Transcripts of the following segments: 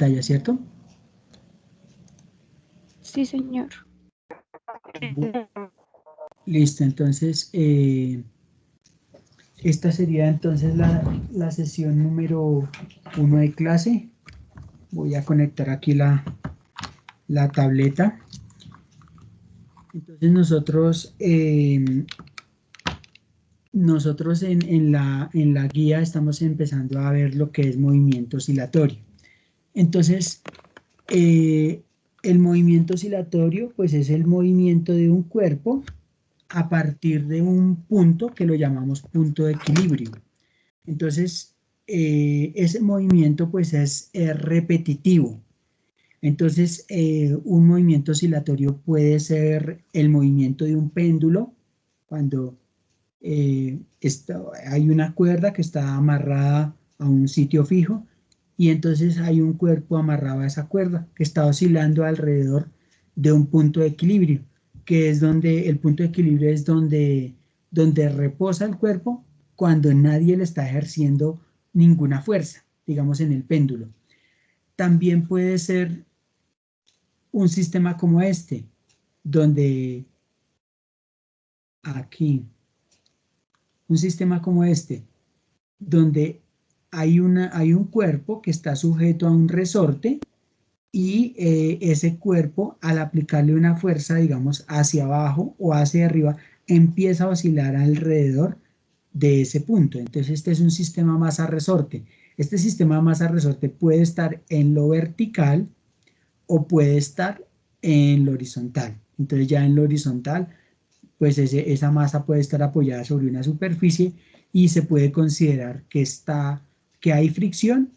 pantalla, ¿cierto? Sí, señor. Listo, entonces esta sería entonces la sesión número 1 de clase. Voy a conectar aquí la tableta. Entonces nosotros en la guía estamos empezando a ver lo que es movimiento oscilatorio. Entonces, el movimiento oscilatorio pues es el movimiento de un cuerpo a partir de un punto que lo llamamos punto de equilibrio. Entonces, ese movimiento pues es repetitivo. Entonces, un movimiento oscilatorio puede ser el movimiento de un péndulo, cuando hay una cuerda que está amarrada a un sitio fijo, y entonces hay un cuerpo amarrado a esa cuerda que está oscilando alrededor de un punto de equilibrio, que es donde el punto de equilibrio es donde reposa el cuerpo cuando nadie le está ejerciendo ninguna fuerza, digamos en el péndulo. También puede ser un sistema como este, donde aquí, un sistema como este, donde hay un cuerpo que está sujeto a un resorte y ese cuerpo, al aplicarle una fuerza, digamos, hacia abajo o hacia arriba, empieza a oscilar alrededor de ese punto. Entonces este es un sistema masa-resorte. Este sistema masa-resorte puede estar en lo vertical o puede estar en lo horizontal. Entonces ya en lo horizontal, pues esa masa puede estar apoyada sobre una superficie y se puede considerar que hay fricción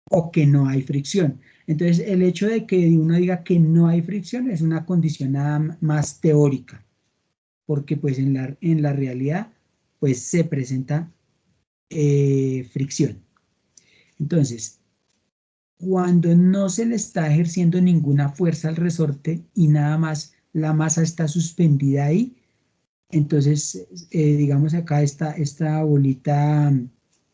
o que no hay fricción. Entonces, el hecho de que uno diga que no hay fricción es una condición nada más teórica, porque pues en la realidad pues se presenta fricción. Entonces, cuando no se le está ejerciendo ninguna fuerza al resorte y nada más la masa está suspendida ahí, entonces, digamos acá esta bolita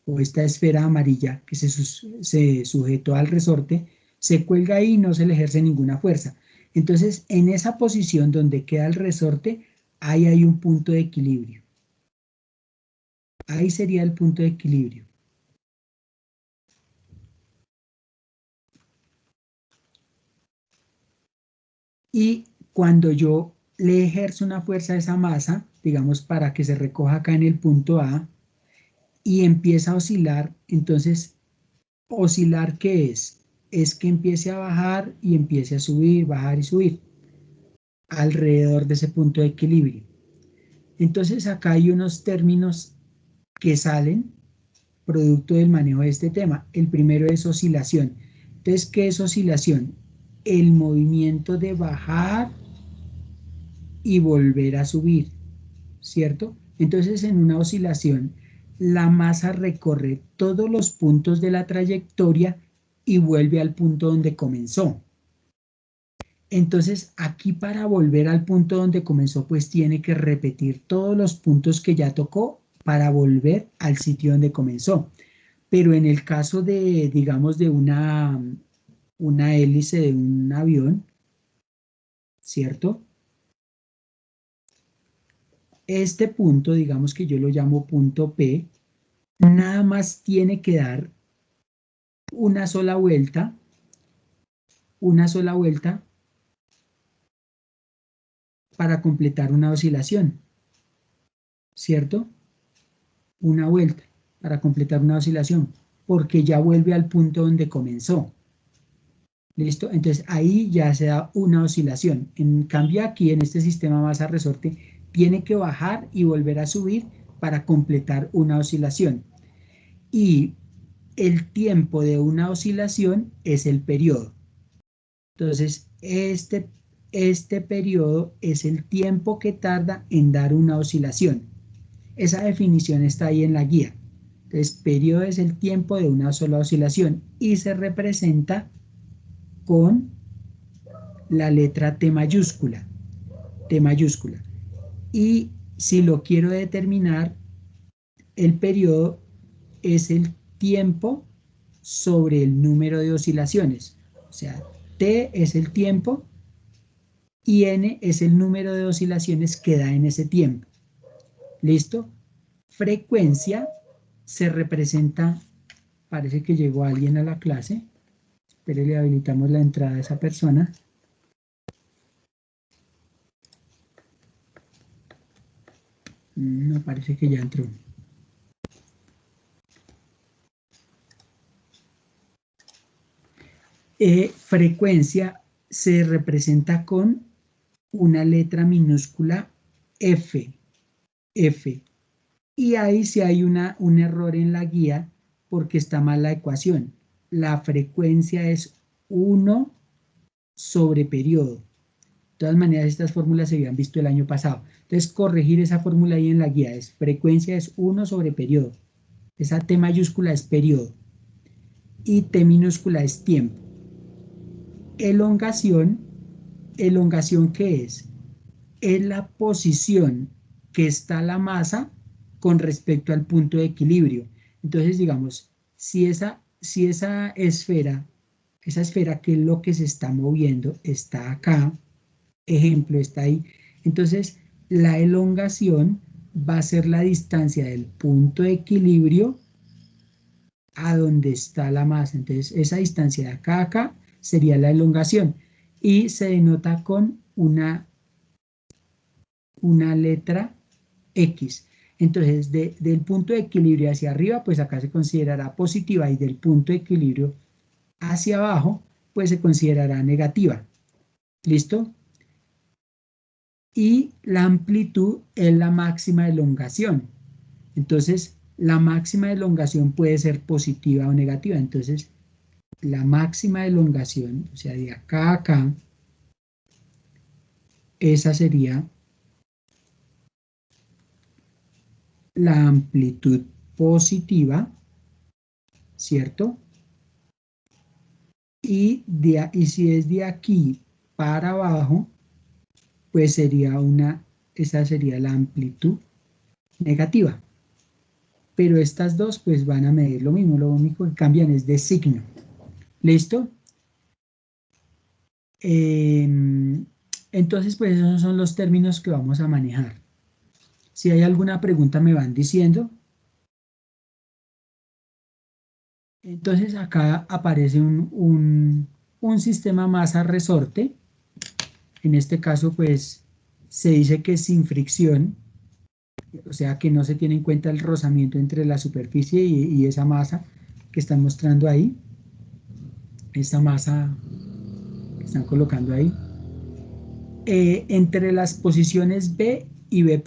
o esta esfera amarilla que se sujetó al resorte, se cuelga ahí y no se le ejerce ninguna fuerza. Entonces, en esa posición donde queda el resorte, ahí hay un punto de equilibrio. Ahí sería el punto de equilibrio. Y cuando yo le ejerzo una fuerza a esa masa, digamos para que se recoja acá en el punto A, y empieza a oscilar, entonces, ¿oscilar qué es? Es que empiece a bajar y empiece a subir, bajar y subir, alrededor de ese punto de equilibrio. Entonces acá hay unos términos que salen producto del manejo de este tema. El primero es oscilación. Entonces, ¿qué es oscilación? El movimiento de bajar y volver a subir, ¿cierto? Entonces, en una oscilación, la masa recorre todos los puntos de la trayectoria y vuelve al punto donde comenzó. Entonces, aquí para volver al punto donde comenzó, pues tiene que repetir todos los puntos que ya tocó para volver al sitio donde comenzó. Pero en el caso de, digamos, de una hélice de un avión, ¿cierto? Este punto, digamos que yo lo llamo punto P, nada más tiene que dar una sola vuelta para completar una oscilación, ¿cierto? Una vuelta para completar una oscilación, porque ya vuelve al punto donde comenzó. ¿Listo? Entonces ahí ya se da una oscilación. En cambio aquí, en este sistema masa-resorte, tiene que bajar y volver a subir para completar una oscilación. Y el tiempo de una oscilación es el periodo. Entonces, este periodo es el tiempo que tarda en dar una oscilación. Esa definición está ahí en la guía. Entonces, periodo es el tiempo de una sola oscilación y se representa con la letra T mayúscula. T mayúscula. Y si lo quiero determinar, el periodo es el tiempo sobre el número de oscilaciones. O sea, T es el tiempo y N es el número de oscilaciones que da en ese tiempo. ¿Listo? Frecuencia se representa, parece que llegó alguien a la clase, pero le habilitamos la entrada a esa persona. No, parece que ya entró. Frecuencia se representa con una letra minúscula F. F. Y ahí sí hay un error en la guía porque está mal la ecuación. La frecuencia es 1 sobre periodo. De todas maneras, estas fórmulas se habían visto el año pasado. Entonces, corregir esa fórmula ahí en la guía es frecuencia es 1 sobre periodo. Esa T mayúscula es periodo. Y T minúscula es tiempo. Elongación, ¿elongación qué es? Es la posición que está la masa con respecto al punto de equilibrio. Entonces, digamos, si esa esfera que es lo que se está moviendo, está acá, ejemplo, está ahí, entonces la elongación va a ser la distancia del punto de equilibrio a donde está la masa. Entonces, esa distancia de acá a acá sería la elongación y se denota con una letra X. Entonces, del punto de equilibrio hacia arriba, pues acá se considerará positiva y del punto de equilibrio hacia abajo, pues se considerará negativa. ¿Listo? Y la amplitud es la máxima elongación. Entonces, la máxima elongación puede ser positiva o negativa. Entonces, la máxima elongación, o sea, de acá a acá, esa sería la amplitud positiva, ¿cierto? Y si es de aquí para abajo, pues esa sería la amplitud negativa. Pero estas dos pues van a medir lo mismo, lo único que cambian es de signo. ¿Listo? Entonces pues esos son los términos que vamos a manejar. Si hay alguna pregunta me van diciendo. Entonces acá aparece un sistema masa-resorte. En este caso pues se dice que es sin fricción, o sea que no se tiene en cuenta el rozamiento entre la superficie y esa masa que están mostrando ahí, esta masa que están colocando ahí, entre las posiciones B y B',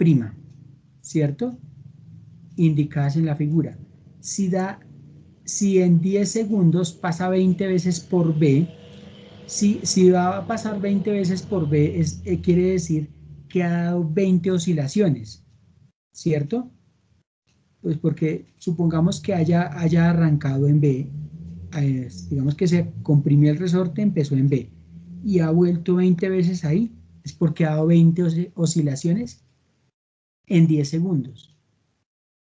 ¿cierto? Indicadas en la figura. Si en 10 segundos pasa 20 veces por B, si va a pasar 20 veces por B, quiere decir que ha dado 20 oscilaciones, ¿cierto? Pues porque supongamos que haya arrancado en B, digamos que se comprimió el resorte, empezó en B y ha vuelto 20 veces ahí, es porque ha dado 20 oscilaciones en 10 segundos.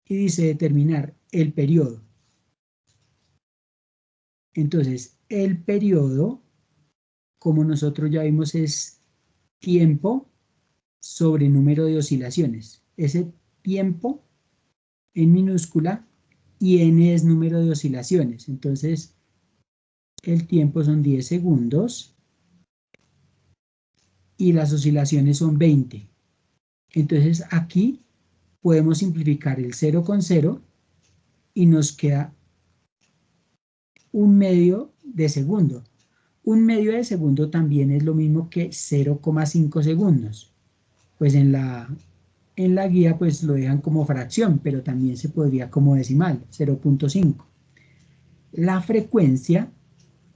Y dice determinar el periodo. Entonces, el periodo, como nosotros ya vimos, es tiempo sobre número de oscilaciones. Ese tiempo en minúscula y n es número de oscilaciones. Entonces, el tiempo son 10 segundos y las oscilaciones son 20. Entonces, aquí podemos simplificar el 0 con 0 y nos queda 1/2 de segundo. 1/2 de segundo también es lo mismo que 0,5 segundos. Pues en la guía pues lo dejan como fracción, pero también se podría como decimal, 0,5. La frecuencia,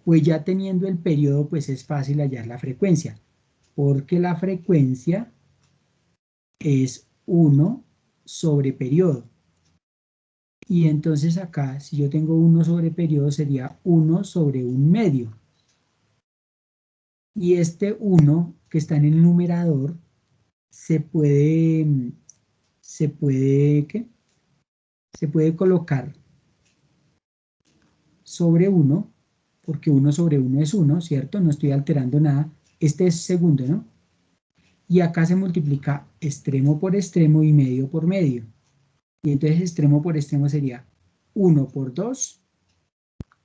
pues ya teniendo el periodo, pues es fácil hallar la frecuencia, porque la frecuencia es 1 sobre periodo. Y entonces acá, si yo tengo 1 sobre periodo, sería 1 sobre 1/2. Y este 1 que está en el numerador se puede ¿qué? Se puede colocar sobre 1, porque 1 sobre 1 es 1, ¿cierto? No estoy alterando nada. Este es segundo, ¿no? Y acá se multiplica extremo por extremo y medio por medio. Y entonces extremo por extremo sería 1 por 2,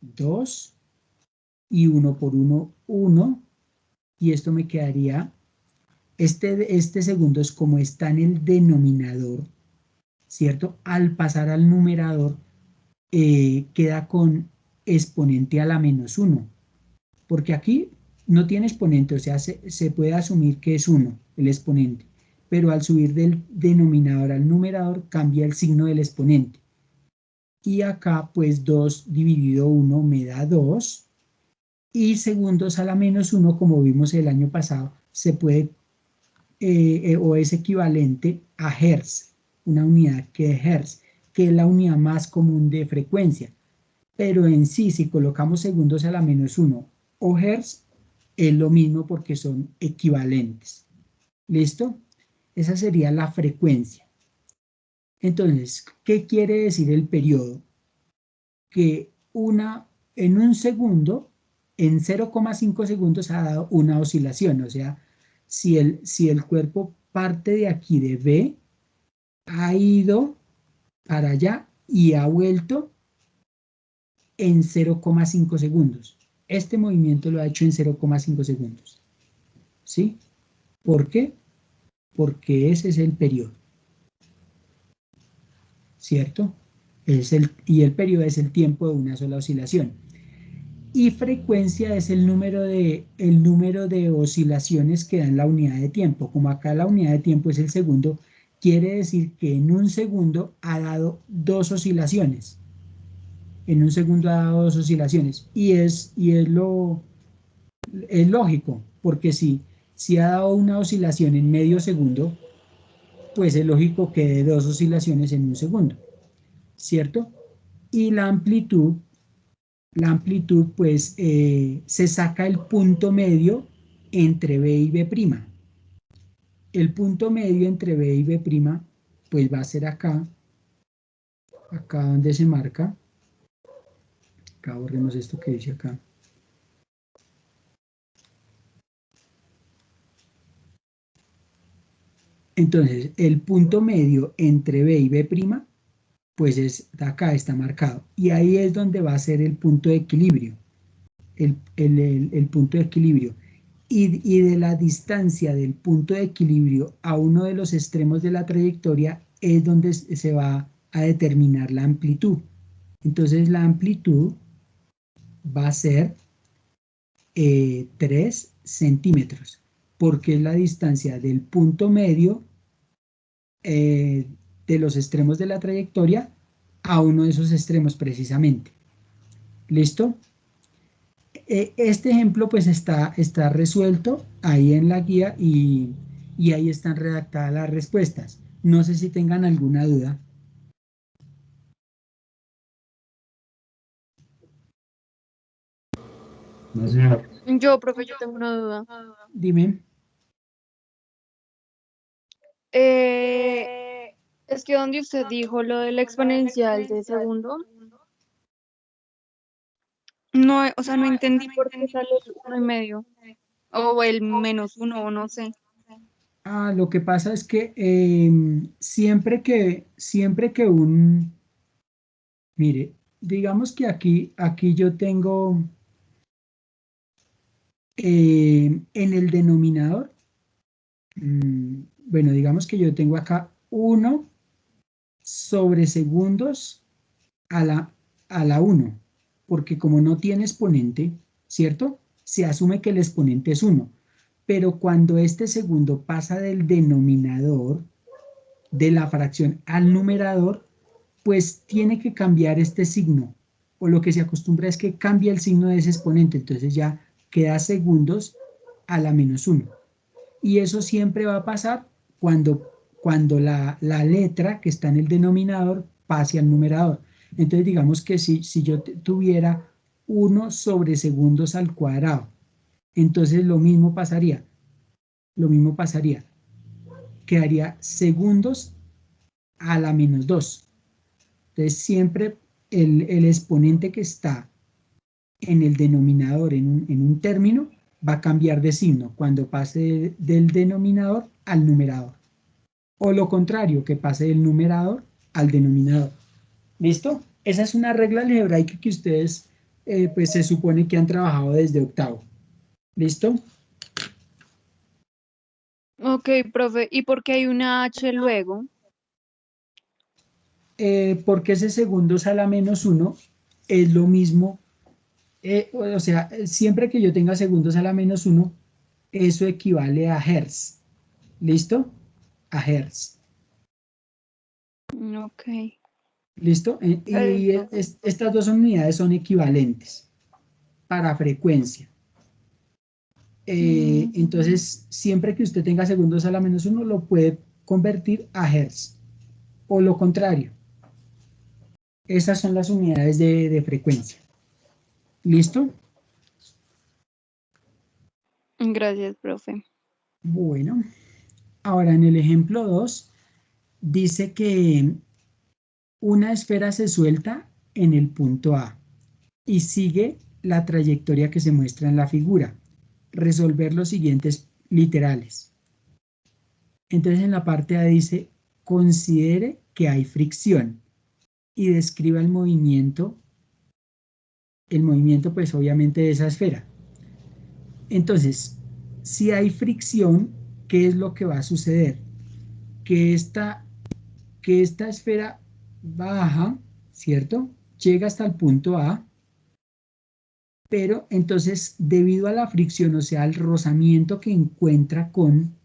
2, y 1 por 1, 1. Y esto me quedaría, este segundo es como está en el denominador, ¿cierto? Al pasar al numerador, queda con exponente a la menos 1, porque aquí no tiene exponente, o sea, se puede asumir que es 1 el exponente, pero al subir del denominador al numerador cambia el signo del exponente. Y acá pues 2 dividido 1 me da 2, y segundos a la menos 1, como vimos el año pasado, se puede o es equivalente a hertz, una unidad que es hertz, que es la unidad más común de frecuencia. Pero en sí, si colocamos segundos a la menos 1 o hertz, es lo mismo porque son equivalentes. ¿Listo? Esa sería la frecuencia. Entonces, ¿qué quiere decir el periodo? Que en un segundo, en 0,5 segundos ha dado una oscilación. O sea, si el cuerpo parte de aquí de B, ha ido para allá y ha vuelto en 0,5 segundos. Este movimiento lo ha hecho en 0,5 segundos. ¿Sí? ¿Por qué? Porque ese es el periodo. ¿Cierto? Y el periodo es el tiempo de una sola oscilación. Y frecuencia es el número de oscilaciones que da en la unidad de tiempo. Como acá la unidad de tiempo es el segundo, quiere decir que en un segundo ha dado 2 oscilaciones. En un segundo ha dado 2 oscilaciones. Y es lógico, porque si ha dado una oscilación en medio segundo, pues es lógico que dé 2 oscilaciones en un segundo, ¿cierto? Y la amplitud pues se saca el punto medio entre B y B'. El punto medio entre B y B', pues va a ser acá donde se marca. Acá borremos esto que dice acá. Entonces, el punto medio entre B y B', pues acá está marcado. Y ahí es donde va a ser el punto de equilibrio. El punto de equilibrio. Y de la distancia del punto de equilibrio a uno de los extremos de la trayectoria es donde se va a determinar la amplitud. Entonces la amplitud va a ser 3 centímetros, porque es la distancia del punto medio de los extremos de la trayectoria a uno de esos extremos precisamente. ¿Listo? Este ejemplo pues está resuelto ahí en la guía y ahí están redactadas las respuestas. No sé si tengan alguna duda. No, señor. Yo, profe, yo tengo una duda. Dime. Eh, es que donde usted dijo lo del exponencial de segundo, no, o sea, no entendí por qué sale el 1,5 o el -1 o no sé. Lo que pasa es que mire, digamos que aquí yo tengo en el denominador, bueno, digamos que yo tengo acá 1 sobre segundos a la 1, porque como no tiene exponente, ¿cierto? Se asume que el exponente es 1, pero cuando este segundo pasa del denominador de la fracción al numerador, pues tiene que cambiar este signo, o lo que se acostumbra es que cambia el signo de ese exponente, entonces ya queda segundos a la menos 1. Y eso siempre va a pasar cuando la letra que está en el denominador pase al numerador. Entonces digamos que si yo tuviera 1 sobre segundos al cuadrado, entonces lo mismo pasaría. Quedaría segundos a la menos 2. Entonces siempre el exponente que está en el denominador, en un término, va a cambiar de signo cuando pase del denominador al numerador. O lo contrario, que pase del numerador al denominador. ¿Listo? Esa es una regla algebraica que ustedes pues se supone que han trabajado desde octavo. ¿Listo? Ok, profe, ¿y por qué hay una H luego? Porque ese segundos a la menos 1 es lo mismo. O sea, siempre que yo tenga segundos a la menos 1, eso equivale a hertz. ¿Listo? A hertz. Ok, ¿Listo? Y eso. estas dos unidades son equivalentes para frecuencia. Mm, Entonces, siempre que usted tenga segundos a la menos 1, lo puede convertir a hertz. O lo contrario. Esas son las unidades de frecuencia. ¿Listo? gracias, profe. Bueno, ahora en el ejemplo 2 dice que una esfera se suelta en el punto A y sigue la trayectoria que se muestra en la figura. Resolver los siguientes literales. Entonces en la parte A dice, considere que hay fricción y describa el movimiento pues obviamente de esa esfera. Entonces, si hay fricción, ¿qué es lo que va a suceder? Que que esta esfera baja, ¿cierto? Llega hasta el punto A, pero entonces debido a la fricción, o sea, al rozamiento que encuentra con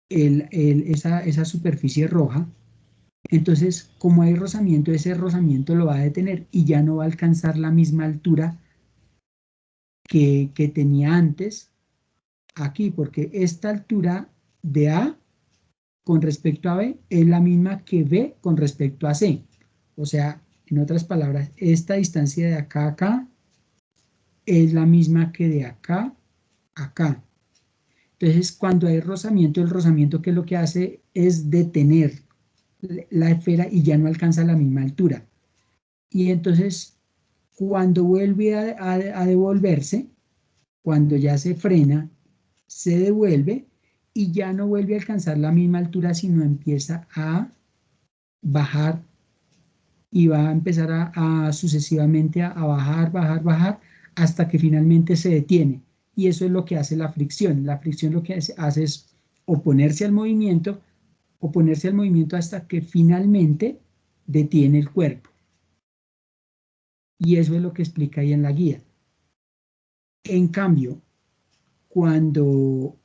esa superficie roja, entonces como hay rozamiento, ese rozamiento lo va a detener y ya no va a alcanzar la misma altura que tenía antes aquí, porque esta altura de A con respecto a B es la misma que B con respecto a C. O sea, en otras palabras, esta distancia de acá a acá es la misma que de acá a acá. Entonces, cuando hay rozamiento, el rozamiento que lo que hace es detener la esfera y ya no alcanza la misma altura. Y entonces, cuando vuelve a devolverse, cuando ya se frena, se devuelve y ya no vuelve a alcanzar la misma altura, sino empieza a bajar y va a empezar sucesivamente a bajar, bajar, bajar, hasta que finalmente se detiene. Y eso es lo que hace la fricción. La fricción lo que hace es oponerse al movimiento hasta que finalmente detiene el cuerpo. Y eso es lo que explica ahí en la guía. En cambio, cuando,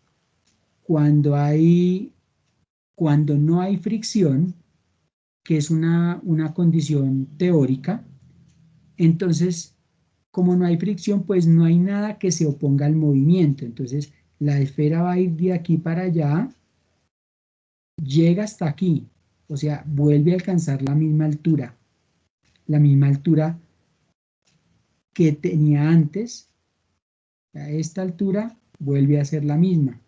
cuando, hay, cuando no hay fricción, que es una condición teórica, entonces como no hay fricción, pues no hay nada que se oponga al movimiento. Entonces, la esfera va a ir de aquí para allá, llega hasta aquí, o sea, vuelve a alcanzar la misma altura que tenía antes. A esta altura vuelve a ser la misma.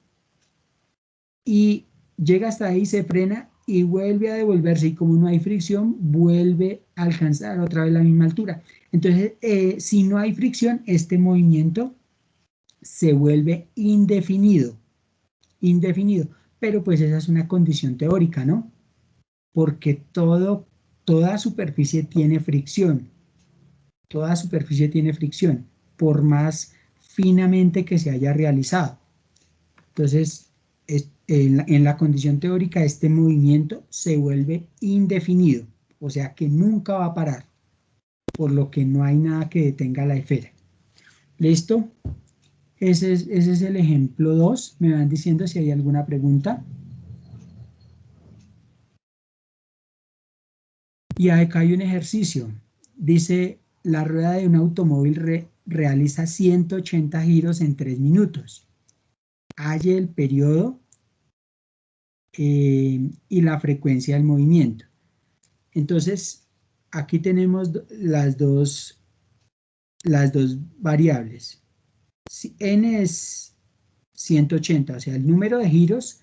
Y llega hasta ahí, se frena y vuelve a devolverse. Y como no hay fricción, vuelve a alcanzar otra vez la misma altura. Entonces, si no hay fricción, este movimiento se vuelve indefinido, indefinido. Pero pues esa es una condición teórica, ¿no? Porque toda superficie tiene fricción, toda superficie tiene fricción, por más finamente que se haya realizado. Entonces, en la condición teórica, este movimiento se vuelve indefinido, o sea que nunca va a parar, por lo que no hay nada que detenga la esfera. ¿Listo? Ese es el ejemplo 2. Me van diciendo si hay alguna pregunta. Y acá hay un ejercicio. Dice, la rueda de un automóvil realiza 180 giros en 3 minutos. Halle el periodo y la frecuencia del movimiento. Entonces, aquí tenemos las dos variables. Si n es 180, o sea, el número de giros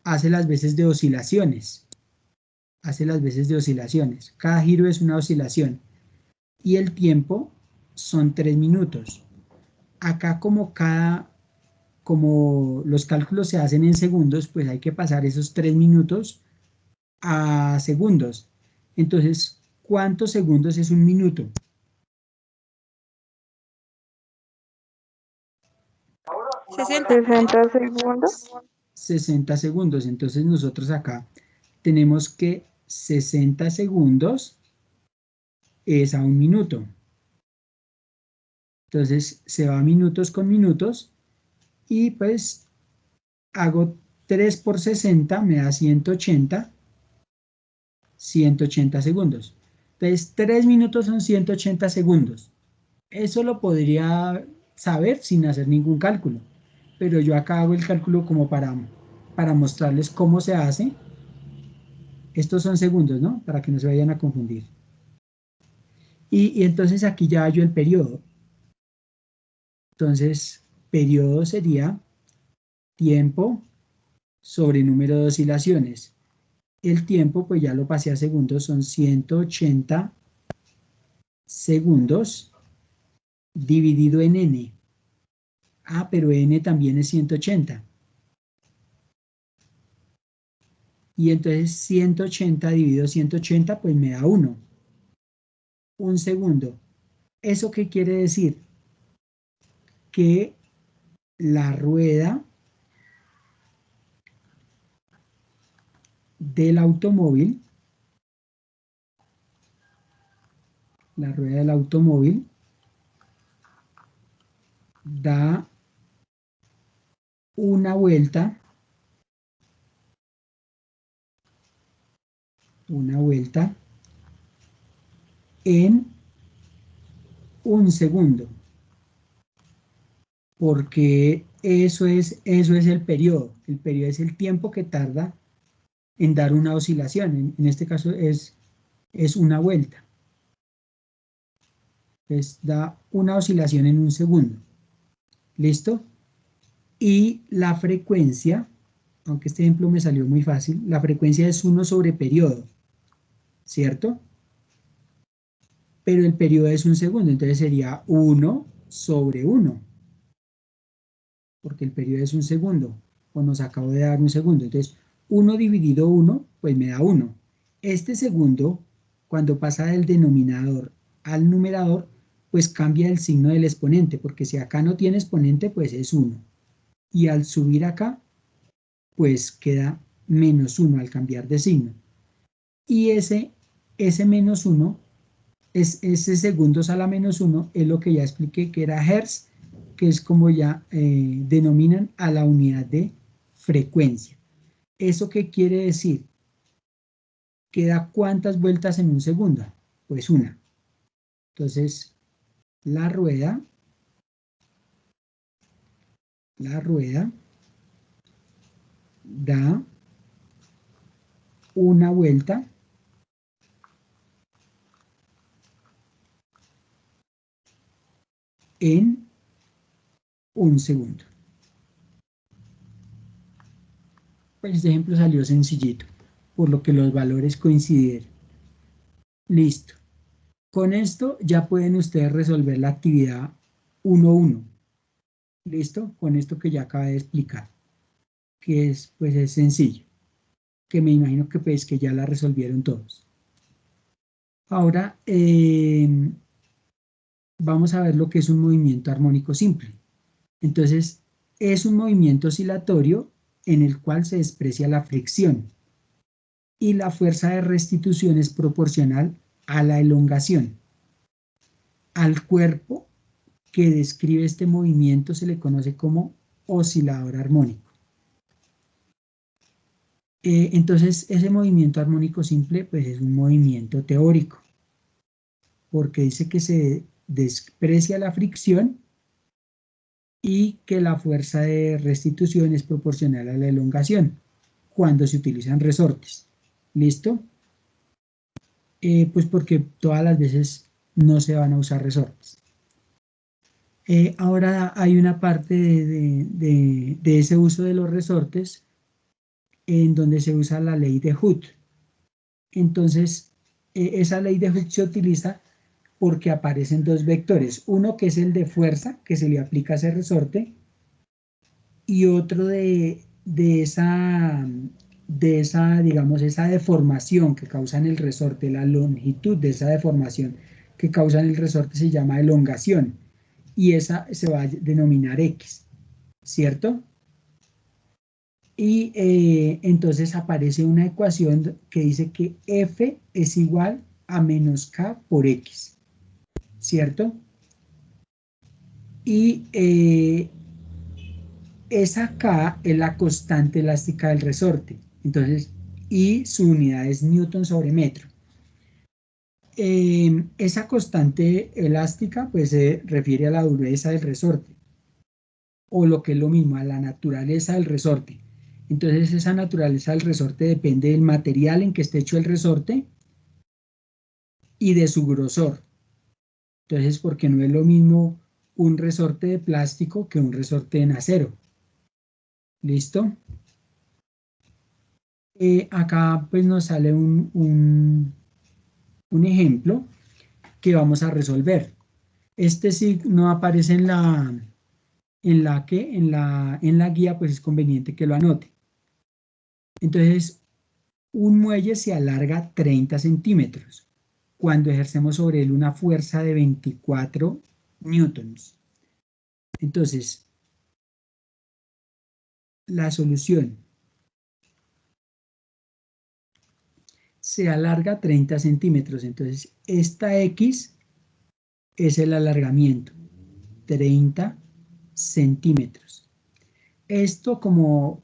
hace las veces de oscilaciones. Hace las veces de oscilaciones. Cada giro es una oscilación. Y el tiempo son 3 minutos. Acá como los cálculos se hacen en segundos, pues hay que pasar esos 3 minutos a segundos. Entonces, ¿cuántos segundos es un minuto? 60 segundos. 60 segundos. Entonces nosotros acá tenemos que 60 segundos es a un minuto. Entonces se va minutos con minutos y pues hago 3 por 60, me da 180 segundos. Entonces 3 minutos son 180 segundos. Eso lo podría saber sin hacer ningún cálculo, pero yo acá hago el cálculo como para mostrarles cómo se hace. Estos son segundos, ¿no? Para que no se vayan a confundir. Y entonces aquí ya hallo el periodo. Entonces, periodo sería tiempo sobre número de oscilaciones. El tiempo, pues ya lo pasé a segundos, son 180 segundos dividido en n. Ah, pero n también es 180. Y entonces 180 dividido 180, pues me da 1. Un segundo. ¿Eso qué quiere decir? Que la rueda del automóvil, da una vuelta en un segundo, porque eso es el periodo. El periodo es el tiempo que tarda en dar una oscilación. En este caso es una vuelta. Entonces da una oscilación en un segundo. ¿Listo? Y la frecuencia, aunque este ejemplo me salió muy fácil, la frecuencia es 1 sobre periodo, ¿cierto? Pero el periodo es un segundo, entonces sería 1 sobre 1, porque el periodo es un segundo, o nos acabo de dar un segundo. Entonces, 1 dividido 1, pues me da 1. Este segundo, cuando pasa del denominador al numerador, pues cambia el signo del exponente, porque si acá no tiene exponente, pues es 1. Y al subir acá, pues queda menos 1 al cambiar de signo. Y ese menos 1, ese segundos a la menos 1, es lo que ya expliqué que era hertz, que es como ya denominan a la unidad de frecuencia. ¿Eso qué quiere decir? ¿Que da cuántas vueltas en un segundo? Pues una. Entonces, la rueda da una vuelta en un segundo. Pues este ejemplo salió sencillito, por lo que los valores coincidieron. Listo. Con esto ya pueden ustedes resolver la actividad 1-1. ¿Listo? Con esto que ya acabé de explicar, que es, pues es sencillo, que me imagino que pues que ya la resolvieron todos. Ahora vamos a ver lo que es un movimiento armónico simple. Entonces, es un movimiento oscilatorio en el cual se desprecia la fricción y la fuerza de restitución es proporcional a la elongación. Al cuerpo que describe este movimiento se le conoce como oscilador armónico. Entonces, ese movimiento armónico simple pues es un movimiento teórico, porque dice que se desprecia la fricción y que la fuerza de restitución es proporcional a la elongación cuando se utilizan resortes. ¿Listo? Pues porque todas las veces no se van a usar resortes. Ahora hay una parte de ese uso de los resortes en donde se usa la ley de Hooke. Entonces, esa ley de Hooke se utiliza porque aparecen dos vectores, uno que es el de fuerza, que se le aplica a ese resorte, y otro de esa, digamos, esa deformación que causa en el resorte, la longitud de esa deformación que causa en el resorte se llama elongación, y esa se va a denominar X, ¿cierto? Y entonces aparece una ecuación que dice que F es igual a menos K por X, ¿cierto? Y esa K es la constante elástica del resorte. Entonces, y su unidad es Newton sobre metro. Esa constante elástica pues se refiere a la dureza del resorte, o lo que es lo mismo, a la naturaleza del resorte. Entonces esa naturaleza del resorte depende del material en que esté hecho el resorte y de su grosor. Entonces, porque no es lo mismo un resorte de plástico que un resorte en acero. ¿Listo? Acá pues nos sale un ejemplo que vamos a resolver. Este sí no aparece en la guía, pues es conveniente que lo anote. Entonces, un muelle se alarga 30 centímetros cuando ejercemos sobre él una fuerza de 24 newtons. Entonces, la solución se alarga 30 centímetros. Entonces, esta X es el alargamiento, 30 centímetros. Esto como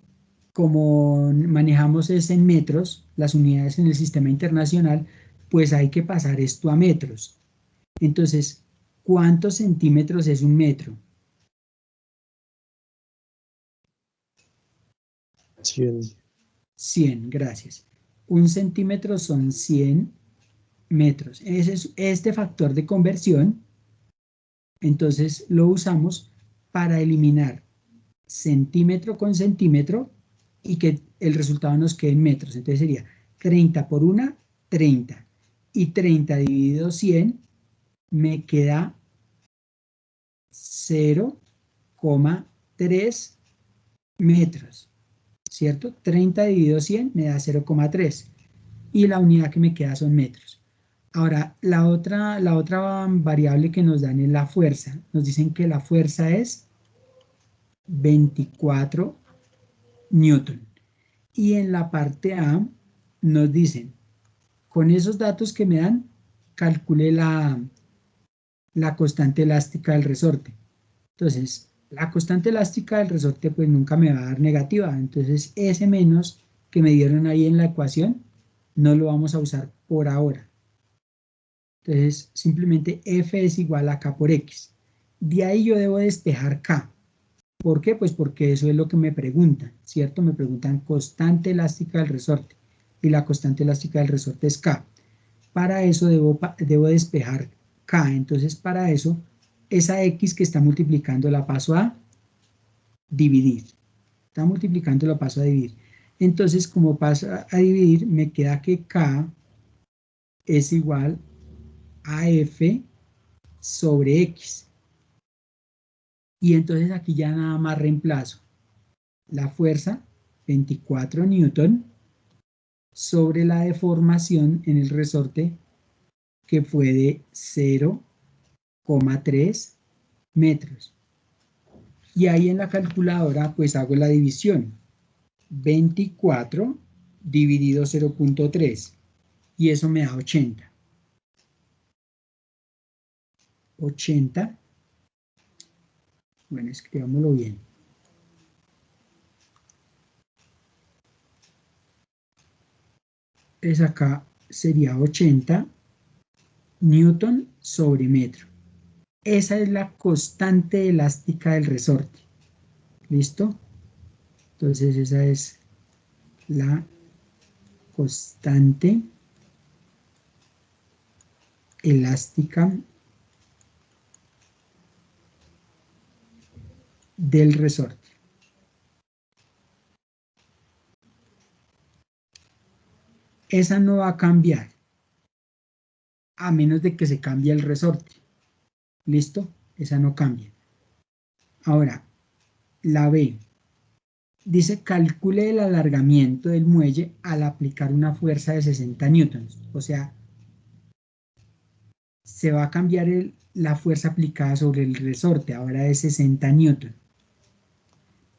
manejamos es en metros, las unidades en el sistema internacional, pues hay que pasar esto a metros. Entonces, ¿cuántos centímetros es un metro? 100. 100, gracias. Un centímetro son 100 metros. Este factor de conversión, entonces lo usamos para eliminar centímetro con centímetro y que el resultado nos quede en metros. Entonces sería 30 por 1, 30. Y 30 dividido 100 me queda 0,3 metros, ¿cierto? 30 dividido 100 me da 0,3 y la unidad que me queda son metros. Ahora, la otra variable que nos dan es la fuerza. Nos dicen que la fuerza es 24 newton. Y en la parte A nos dicen, con esos datos que me dan, calcule la constante elástica del resorte. Entonces, la constante elástica del resorte pues nunca me va a dar negativa. Entonces, ese menos que me dieron ahí en la ecuación, no lo vamos a usar por ahora. Entonces, simplemente F es igual a K por X. De ahí yo debo despejar K. ¿Por qué? Pues porque eso es lo que me preguntan, ¿cierto? Me preguntan constante elástica del resorte. Y la constante elástica del resorte es K. Para eso debo despejar K. Entonces, para eso, esa X que está multiplicando la paso a dividir. Está multiplicando la paso a dividir. Entonces, como paso a dividir, me queda que K es igual a F sobre X. Y entonces aquí ya nada más reemplazo la fuerza, 24 newton, sobre la deformación en el resorte, que fue de 0,3 metros. Y ahí en la calculadora pues hago la división. 24 dividido 0,3 y eso me da 80. 80, bueno, escribámoslo bien. Entonces acá sería 80 newton sobre metro. Esa es la constante elástica del resorte. ¿Listo? Entonces esa es la constante elástica del resorte. Esa no va a cambiar. a menos de que se cambie el resorte. ¿Listo? Esa no cambia. Ahora, la B. Dice, calcule el alargamiento del muelle al aplicar una fuerza de 60 newtons. O sea, se va a cambiar la fuerza aplicada sobre el resorte, ahora es 60 newtons.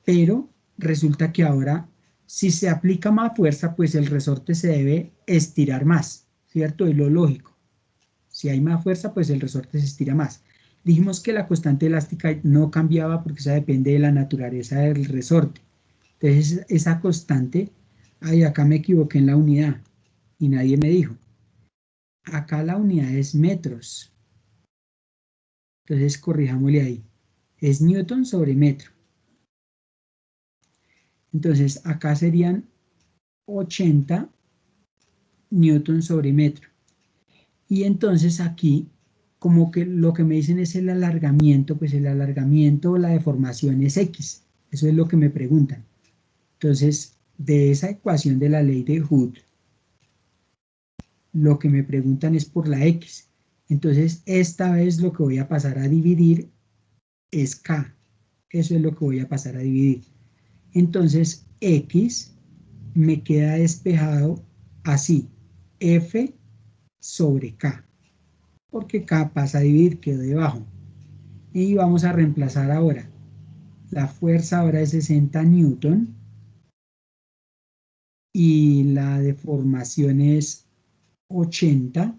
Pero resulta que ahora, si se aplica más fuerza, pues el resorte se debe estirar más, ¿cierto? Es lo lógico. Si hay más fuerza, pues el resorte se estira más. Dijimos que la constante elástica no cambiaba porque esa depende de la naturaleza del resorte. Entonces, esa constante, ay, acá me equivoqué en la unidad y nadie me dijo. Acá la unidad es metros. Entonces, corrijámosle ahí. Es newton sobre metro. Entonces, acá serían 80 newton sobre metro. Y entonces aquí, como que lo que me dicen es el alargamiento, pues el alargamiento o la deformación es X. Eso es lo que me preguntan. Entonces, de esa ecuación de la ley de Hood, lo que me preguntan es por la X. Entonces, esta vez lo que voy a pasar a dividir es K. Eso es lo que voy a pasar a dividir. Entonces, X me queda despejado así, F sobre K, porque K pasa a dividir, quedó debajo. Y vamos a reemplazar ahora. La fuerza ahora es 60 newton y la deformación es 80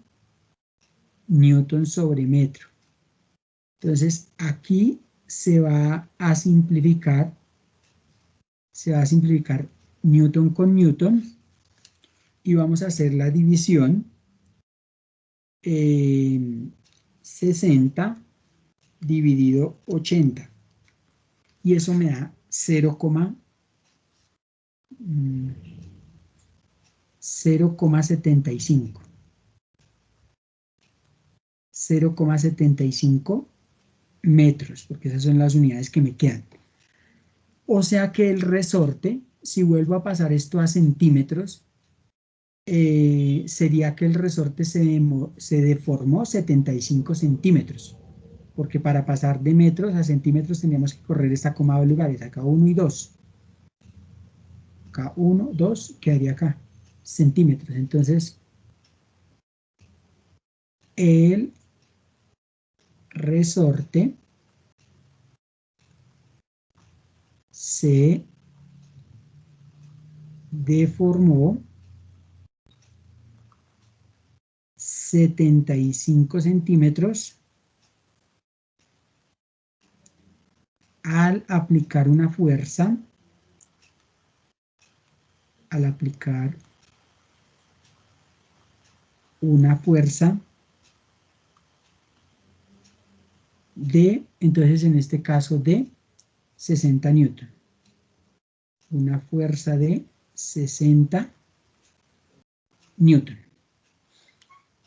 newton sobre metro. Entonces, aquí se va a simplificar newton con newton y vamos a hacer la división 60 dividido 80 y eso me da 0,75 metros, porque esas son las unidades que me quedan. O sea que el resorte, si vuelvo a pasar esto a centímetros, sería que el resorte se deformó 75 centímetros, porque para pasar de metros a centímetros teníamos que correr esta coma de lugares, acá 1 y 2. Acá 1, 2, quedaría acá, centímetros. Entonces, el resorte se deformó 75 centímetros al aplicar una fuerza, de, entonces en este caso de 60 newton. Una fuerza de 60 newton.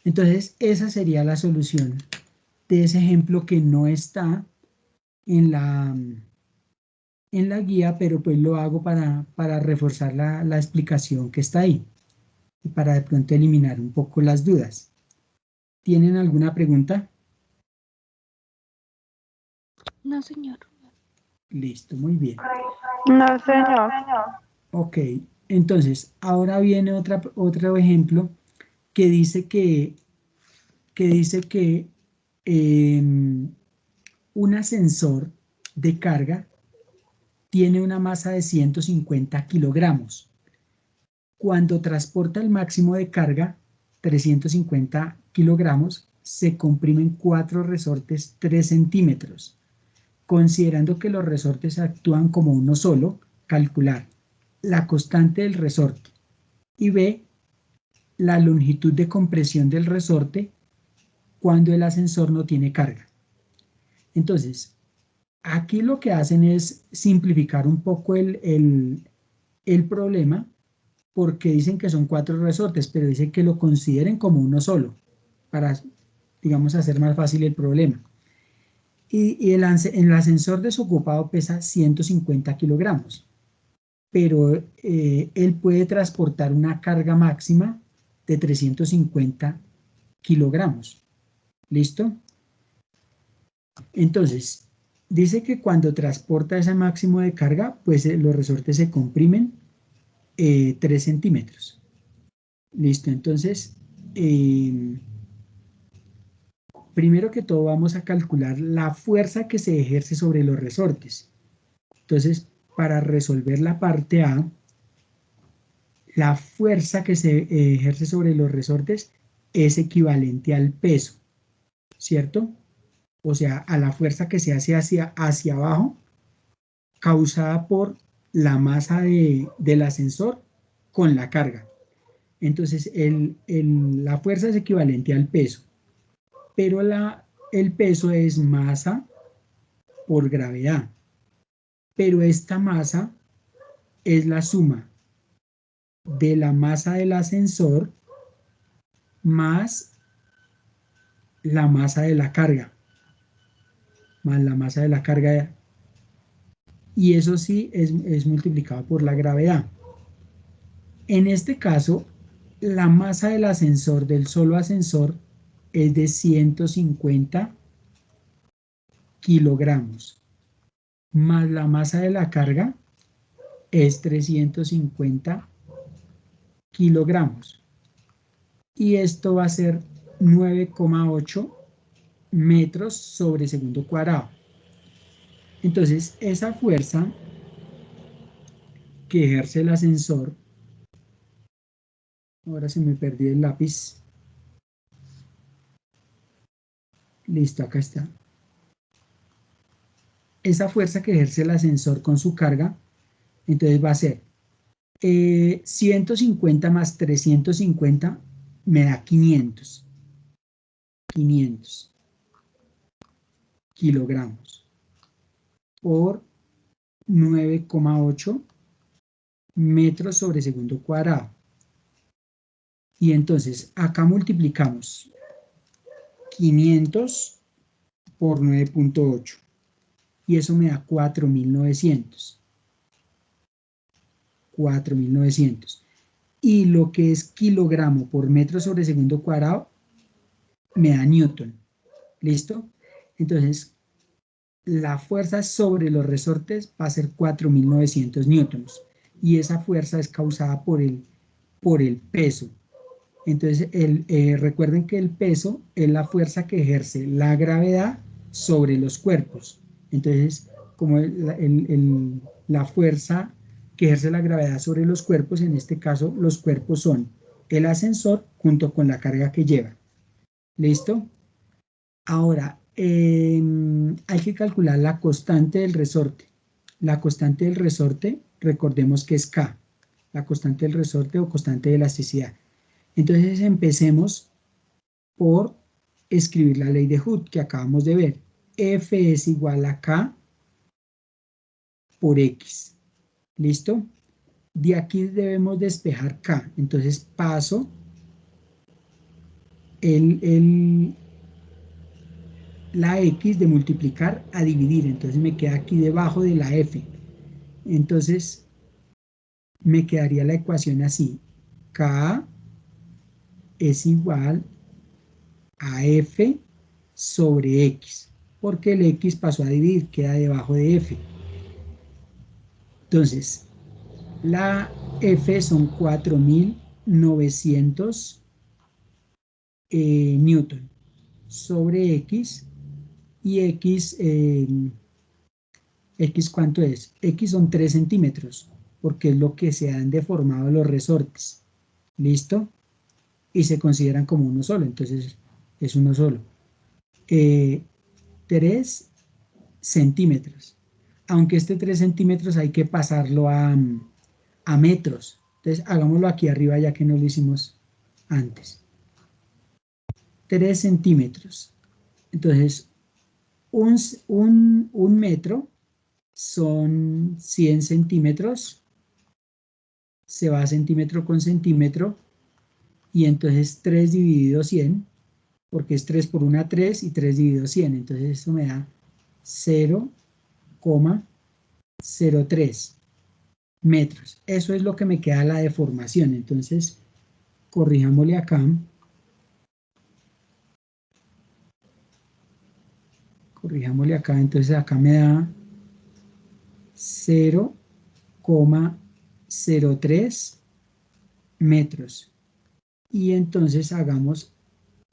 Entonces esa sería la solución de ese ejemplo que no está en la guía, pero pues lo hago para reforzar la explicación que está ahí y para de pronto eliminar un poco las dudas. ¿Tienen alguna pregunta? No, señor. Listo, muy bien. No, señor. Ok, entonces ahora viene otro ejemplo que dice que un ascensor de carga tiene una masa de 150 kilogramos. Cuando transporta el máximo de carga, 350 kilogramos, se comprimen 4 resortes 3 centímetros. Considerando que los resortes actúan como uno solo, calcular la constante del resorte y B, la longitud de compresión del resorte cuando el ascensor no tiene carga. Entonces, aquí lo que hacen es simplificar un poco el problema, porque dicen que son 4 resortes, pero dicen que lo consideren como uno solo, para, digamos, hacer más fácil el problema. Y el ascensor desocupado pesa 150 kilogramos, pero él puede transportar una carga máxima de 350 kilogramos. ¿Listo? Entonces, dice que cuando transporta ese máximo de carga, pues los resortes se comprimen 3 centímetros. Listo, entonces, primero que todo vamos a calcular la fuerza que se ejerce sobre los resortes. Entonces, para resolver la parte A, la fuerza que se ejerce sobre los resortes es equivalente al peso, ¿cierto? O sea, a la fuerza que se hace hacia abajo, causada por la masa del ascensor con la carga. Entonces, la fuerza es equivalente al peso, pero el peso es masa por gravedad. Pero esta masa es la suma de la masa del ascensor más la masa de la carga, más la masa de la carga, y eso sí es multiplicado por la gravedad. En este caso, la masa del ascensor, del solo ascensor, es de 150 kilogramos, más la masa de la carga es 350 kilogramos. Y esto va a ser 9,8 metros sobre segundo cuadrado. Entonces, esa fuerza que ejerce el ascensor, ahora se me perdió el lápiz, listo, acá está. Esa fuerza que ejerce el ascensor con su carga, entonces va a ser 150 más 350 me da 500 kilogramos por 9,8 metros sobre segundo cuadrado. Y entonces acá multiplicamos 500 por 9,8 y eso me da 4.900. 4.900. Y lo que es kilogramo por metro sobre segundo cuadrado me da newton. ¿Listo? Entonces, la fuerza sobre los resortes va a ser 4.900 newtons. Y esa fuerza es causada por el peso. Entonces, recuerden que el peso es la fuerza que ejerce la gravedad sobre los cuerpos. Entonces, como la fuerza que ejerce la gravedad sobre los cuerpos, en este caso los cuerpos son el ascensor junto con la carga que lleva. ¿Listo? Ahora, hay que calcular la constante del resorte. La constante del resorte, recordemos que es K, la constante del resorte o constante de elasticidad. Entonces empecemos por escribir la ley de Hooke que acabamos de ver. F es igual a K por X. ¿Listo? De aquí debemos despejar K. Entonces paso la X de multiplicar a dividir. Entonces me queda aquí debajo de la F. Entonces me quedaría la ecuación así. K es igual a F sobre X, porque el X pasó a dividir, queda debajo de F. Entonces, la F son 4.900 newton sobre X, y X, X ¿cuánto es? X son 3 centímetros, porque es lo que se han deformado los resortes. ¿Listo? Y se consideran como uno solo, entonces es uno solo. 3 centímetros. Aunque este 3 centímetros hay que pasarlo a metros. Entonces hagámoslo aquí arriba ya que no lo hicimos antes. 3 centímetros. Entonces un metro son 100 centímetros. Se va centímetro con centímetro. Y entonces 3 dividido 100, porque es 3 por 1, 3 y 3 dividido 100. Entonces esto me da 0,03 metros. Eso es lo que me queda la deformación. Entonces, corrijámosle acá. corrijámosle acá, entonces acá me da 0,03 metros. Y entonces hagamos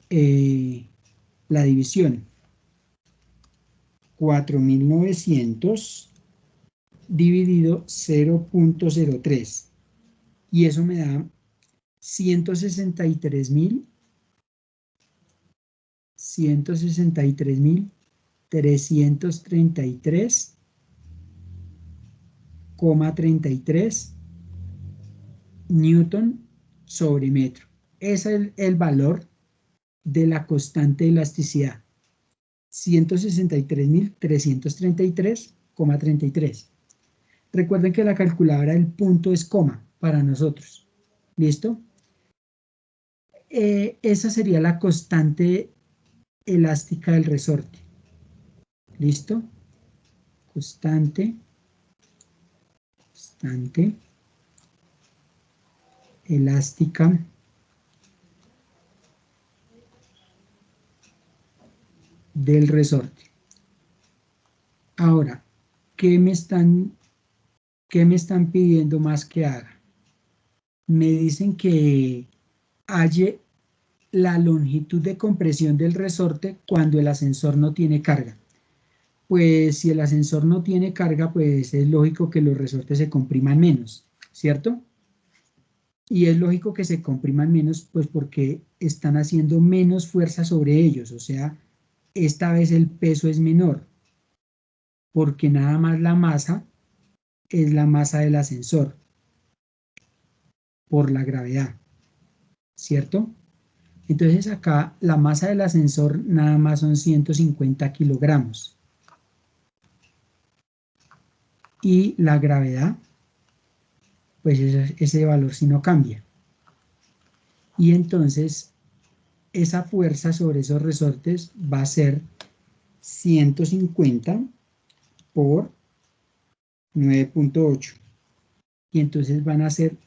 la división. 4.900 dividido 0,03. Y eso me da 163.333,33 newton sobre metro. Ese es el valor de la constante de elasticidad. 163.333,33. Recuerden que la calculadora del punto es coma para nosotros. ¿Listo? Esa sería la constante elástica del resorte. ¿Listo? Constante elástica del resorte. Ahora, ¿qué me están pidiendo más que haga? Me dicen que halle la longitud de compresión del resorte cuando el ascensor no tiene carga. Pues si el ascensor no tiene carga, pues es lógico que los resortes se compriman menos, ¿cierto? Y es lógico que se compriman menos, pues porque están haciendo menos fuerza sobre ellos, o sea, esta vez el peso es menor, porque nada más la masa es la masa del ascensor, por la gravedad, ¿cierto? Entonces acá la masa del ascensor nada más son 150 kilogramos. Y la gravedad, pues ese valor sí no cambia. Y entonces esa fuerza sobre esos resortes va a ser 150 por 9.8. Y entonces van a ser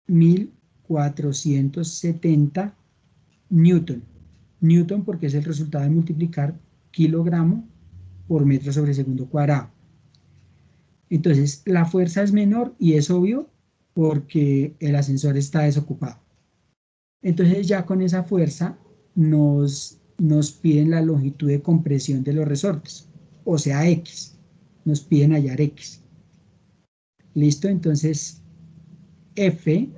1470 newton. Newton porque es el resultado de multiplicar kilogramo por metro sobre segundo cuadrado. Entonces la fuerza es menor y es obvio porque el ascensor está desocupado. Entonces ya con esa fuerza nos piden la longitud de compresión de los resortes, o sea X, nos piden hallar X. ¿Listo? Entonces F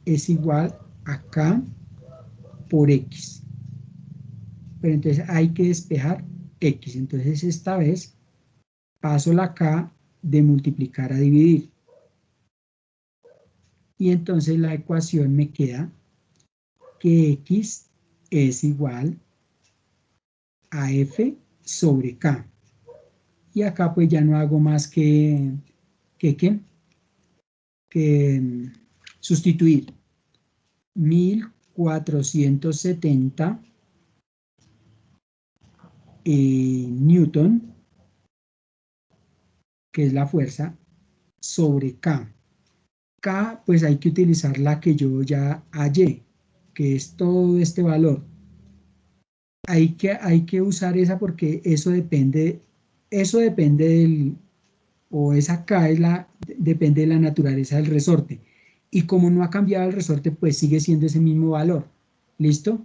es igual a K por X. Pero entonces hay que despejar X. Entonces esta vez paso la K de multiplicar a dividir. Y entonces la ecuación me queda que X es igual a F sobre K. Y acá pues ya no hago más que sustituir 1470 newton, que es la fuerza, sobre K. K pues hay que utilizar la que yo ya hallé, que es todo este valor. Hay que usar esa porque eso depende del, o esa K depende de la naturaleza del resorte. Y como no ha cambiado el resorte, pues sigue siendo ese mismo valor. ¿Listo?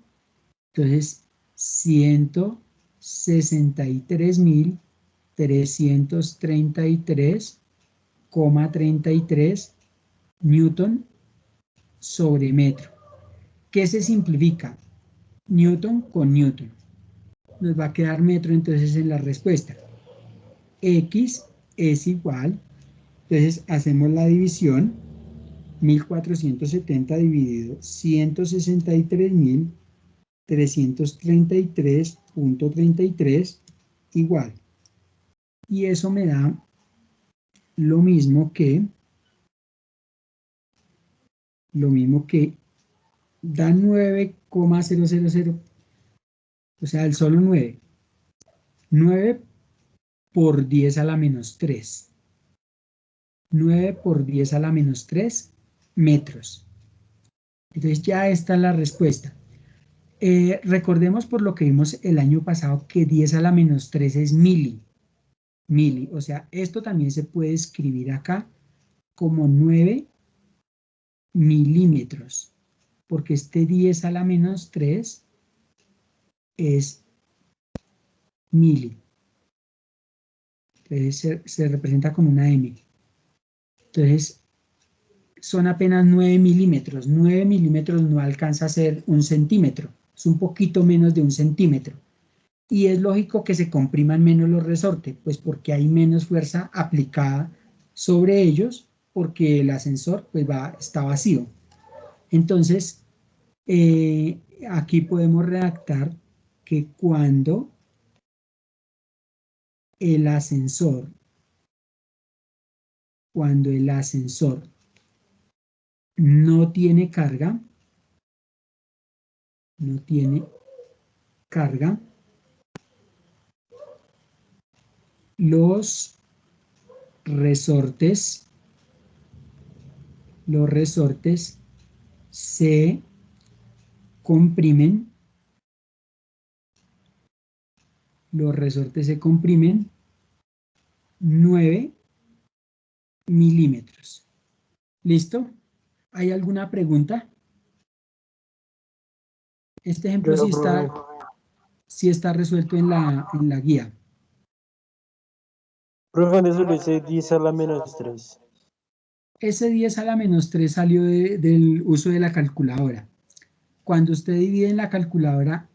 Entonces, 163.333,33 newton sobre metro. ¿Qué se simplifica? Newton con newton. Nos va a quedar metro entonces en la respuesta. X es igual, entonces hacemos la división, 1470 dividido 163.333.33 igual. Y eso me da lo mismo que da 9,000, o sea, el solo 9. 9 por 10 a la menos 3. 9 por 10 a la menos 3 metros. Entonces ya está la respuesta. Recordemos por lo que vimos el año pasado que 10 a la menos 3 es mili. O sea, esto también se puede escribir acá como 9 milímetros, porque este 10 a la menos 3 es mili. Entonces se representa con una M. Entonces, son apenas 9 milímetros. 9 milímetros no alcanza a ser 1 centímetro. Es un poquito menos de 1 centímetro. Y es lógico que se compriman menos los resortes, pues porque hay menos fuerza aplicada sobre ellos, porque el ascensor pues está vacío. Entonces, aquí podemos redactar que cuando el ascensor no tiene carga, los resortes se comprimen, 9 milímetros. ¿Listo? ¿Hay alguna pregunta? Este ejemplo sí está resuelto en la guía. Profe, eso le dice 10 a la menos 3. Ese 10 a la menos 3 salió del uso de la calculadora. Cuando usted divide en la calculadora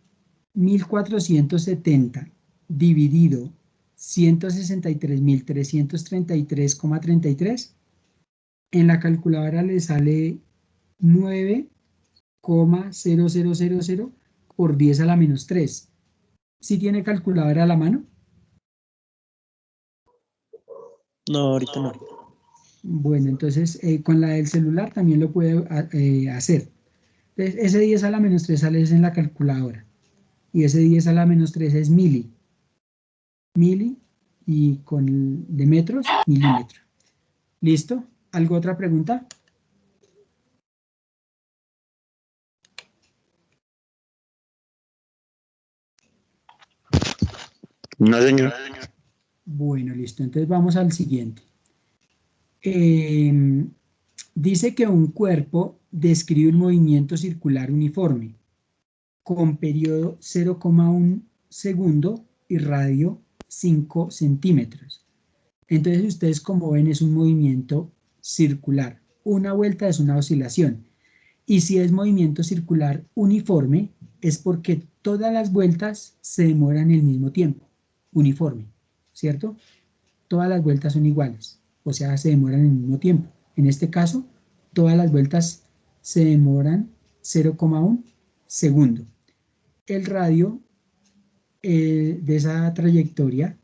1470 dividido 163.333,33, en la calculadora le sale 9,0000 por 10 a la menos 3. ¿Sí tiene calculadora a la mano? No, ahorita no. Bueno, entonces con la del celular también lo puede hacer. Entonces, ese 10 a la menos 3 sale en la calculadora. Y ese 10 a la menos 3 es mili. Y con de metros, milímetro. ¿Listo? ¿Algo otra pregunta? No, señor. Bueno, listo. Entonces vamos al siguiente. Dice que un cuerpo describe un movimiento circular uniforme con periodo 0,1 segundo y radio 5 centímetros. Entonces ustedes como ven es un movimiento circular. Una vuelta es una oscilación. Y si es movimiento circular uniforme es porque todas las vueltas se demoran el mismo tiempo. Uniforme, ¿cierto? Todas las vueltas son iguales, o sea, se demoran el mismo tiempo. En este caso, todas las vueltas se demoran 0,1 segundo. El radio de esa trayectoria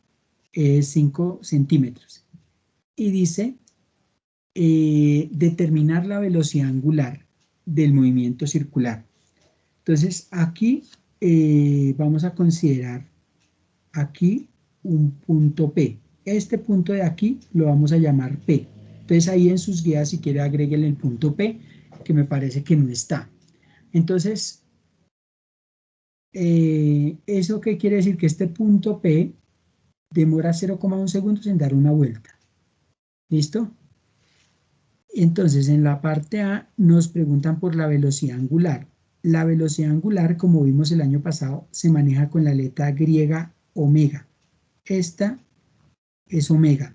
es 5 centímetros. Y dice determinar la velocidad angular del movimiento circular. Entonces, aquí vamos a considerar aquí un punto P. Este punto de aquí lo vamos a llamar P. Entonces, ahí en sus guías, si quiere, agréguenle el punto P, que me parece que no está. Entonces, ¿eso qué quiere decir? Que este punto P demora 0,1 segundos en dar una vuelta. ¿Listo? Entonces, en la parte A nos preguntan por la velocidad angular. La velocidad angular, como vimos el año pasado, se maneja con la letra griega omega. Esta es omega,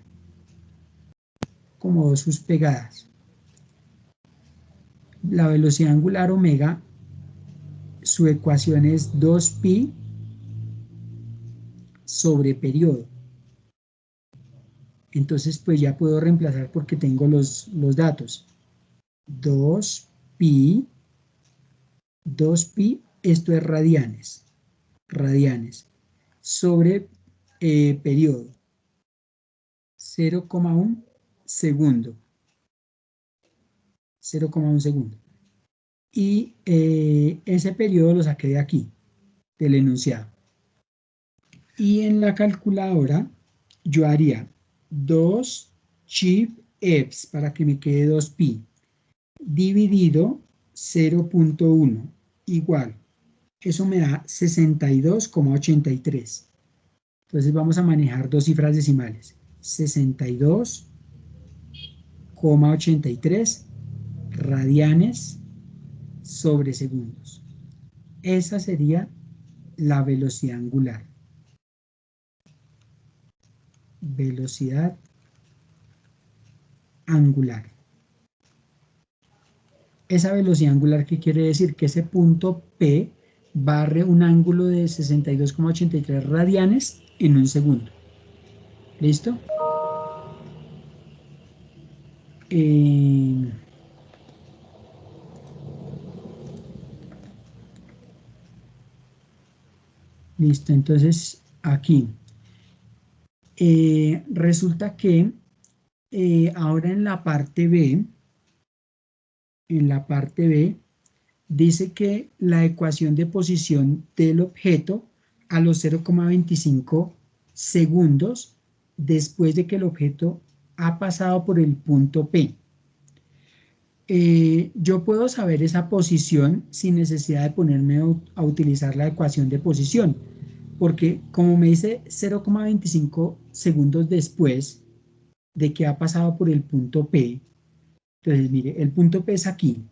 como dos sus pegadas. La velocidad angular omega, su ecuación es 2pi sobre periodo. Entonces, pues ya puedo reemplazar porque tengo los datos. 2pi, esto es radianes, sobre periodo, 0,1 segundo. 0,1 segundo. Y ese periodo lo saqué de aquí, del enunciado. Y en la calculadora yo haría 2 chip EPS para que me quede 2pi dividido 0,1 igual eso me da 62,83. Entonces vamos a manejar dos cifras decimales. 62,83 radianes sobre segundos. Esa sería la velocidad angular. Velocidad angular. Esa velocidad angular, ¿qué quiere decir? Que ese punto P barre un ángulo de 62,83 radianes en un segundo. ¿Listo? Listo, entonces aquí resulta que ahora en la parte B, dice que la ecuación de posición del objeto a los 0,25 segundos después de que el objeto ha pasado por el punto P. Yo puedo saber esa posición sin necesidad de ponerme a utilizar la ecuación de posición, porque como me dice 0,25 segundos después de que ha pasado por el punto P, entonces mire, el punto P es aquí.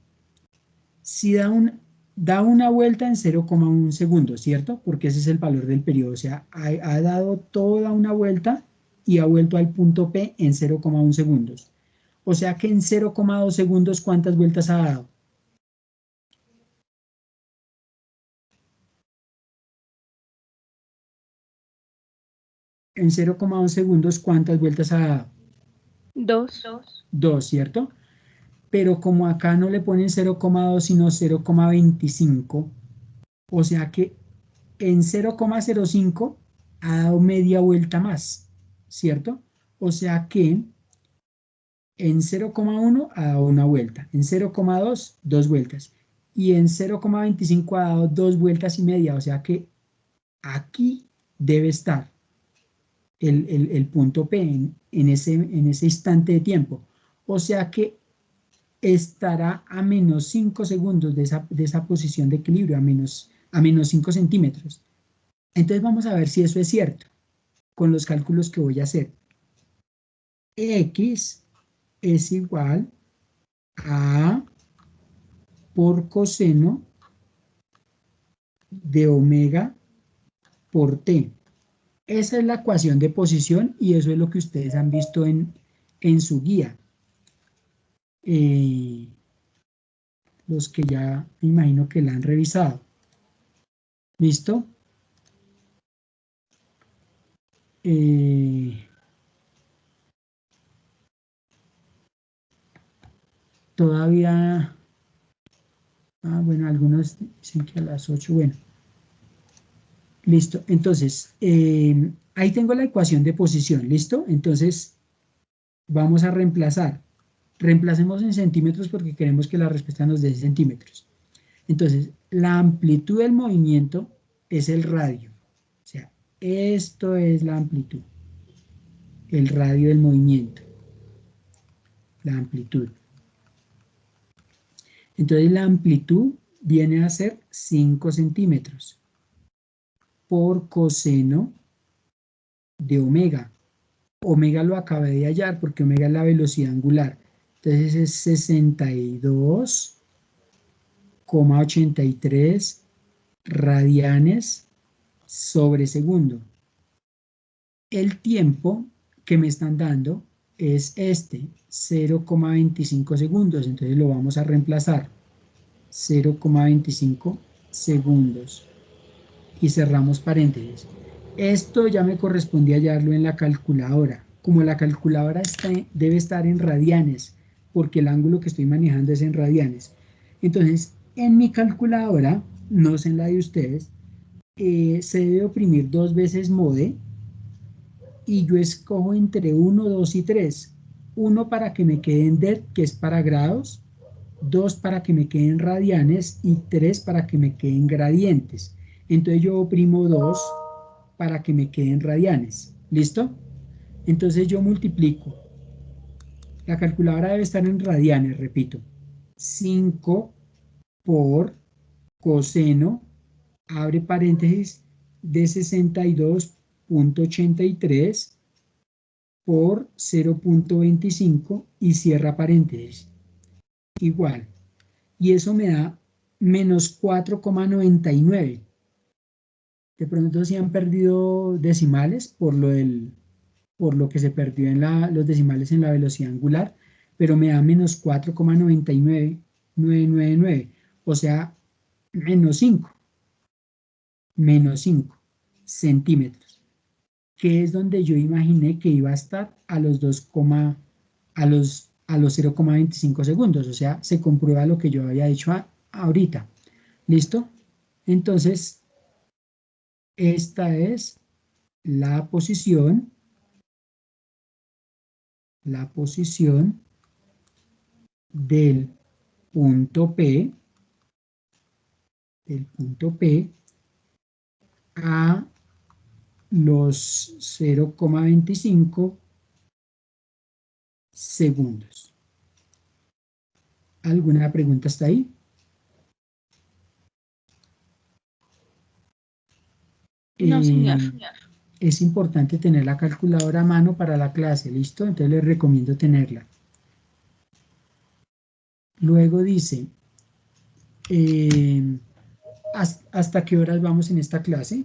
Si da una vuelta en 0,1 segundos, ¿cierto? Porque ese es el valor del periodo, o sea, ha dado toda una vuelta y ha vuelto al punto P en 0,1 segundos. O sea que en 0,2 segundos, ¿cuántas vueltas ha dado? En 0,2 segundos, ¿cuántas vueltas ha dado? 2. 2, ¿cierto? Pero como acá no le ponen 0,2 sino 0,25, o sea que en 0,05 ha dado media vuelta más, ¿cierto? O sea que en 0,1 ha dado una vuelta, en 0,2, dos vueltas, y en 0,25 ha dado 2 vueltas y media, o sea que aquí debe estar el punto P en ese instante de tiempo. O sea que estará a menos 5 segundos de esa posición de equilibrio, a menos 5 centímetros. Entonces vamos a ver si eso es cierto con los cálculos que voy a hacer. X es igual a por coseno de omega por t. Esa es la ecuación de posición y eso es lo que ustedes han visto en su guía. Los que ya me imagino que la han revisado. ¿Listo? Todavía, bueno, algunos dicen que a las 8, bueno. Listo, entonces, ahí tengo la ecuación de posición, ¿listo? Entonces, vamos a reemplazar. Reemplacemos en centímetros porque queremos que la respuesta nos dé centímetros. Entonces, la amplitud del movimiento es el radio. O sea, esto es la amplitud. El radio del movimiento. La amplitud. Entonces, la amplitud viene a ser 5 centímetros por coseno de omega. Omega lo acabé de hallar porque omega es la velocidad angular. Entonces es 62,83 radianes sobre segundo. El tiempo que me están dando es 0,25 segundos. Entonces lo vamos a reemplazar. 0,25 segundos. Y cerramos paréntesis. Esto ya me correspondía hallarlo en la calculadora. Como la calculadora debe estar en radianes, porque el ángulo que estoy manejando es en radianes. Entonces, en mi calculadora, no sé en la de ustedes, se debe oprimir 2 veces mode y yo escojo entre 1, 2 y 3. 1 para que me quede en det, que es para grados, 2 para que me queden radianes y 3 para que me queden gradientes. Entonces yo oprimo 2 para que me queden radianes. ¿Listo? Entonces yo multiplico. La calculadora debe estar en radianes, repito. 5 por coseno abre paréntesis, de 62.83 por 0.25 y cierra paréntesis. Igual. Y eso me da menos 4,99. De pronto sí han perdido decimales por lo que se perdió en los decimales en la velocidad angular, pero me da menos 4,99999, o sea, menos 5 centímetros, que es donde yo imaginé que iba a estar a los 0,25 segundos, o sea, se comprueba lo que yo había dicho ahorita. ¿Listo? Entonces, esta es la posición del punto P, a los 0,25 segundos. ¿Alguna pregunta hasta ahí? No, señor. Es importante tener la calculadora a mano para la clase, ¿listo? Entonces les recomiendo tenerla. Luego dice, ¿hasta qué horas vamos en esta clase?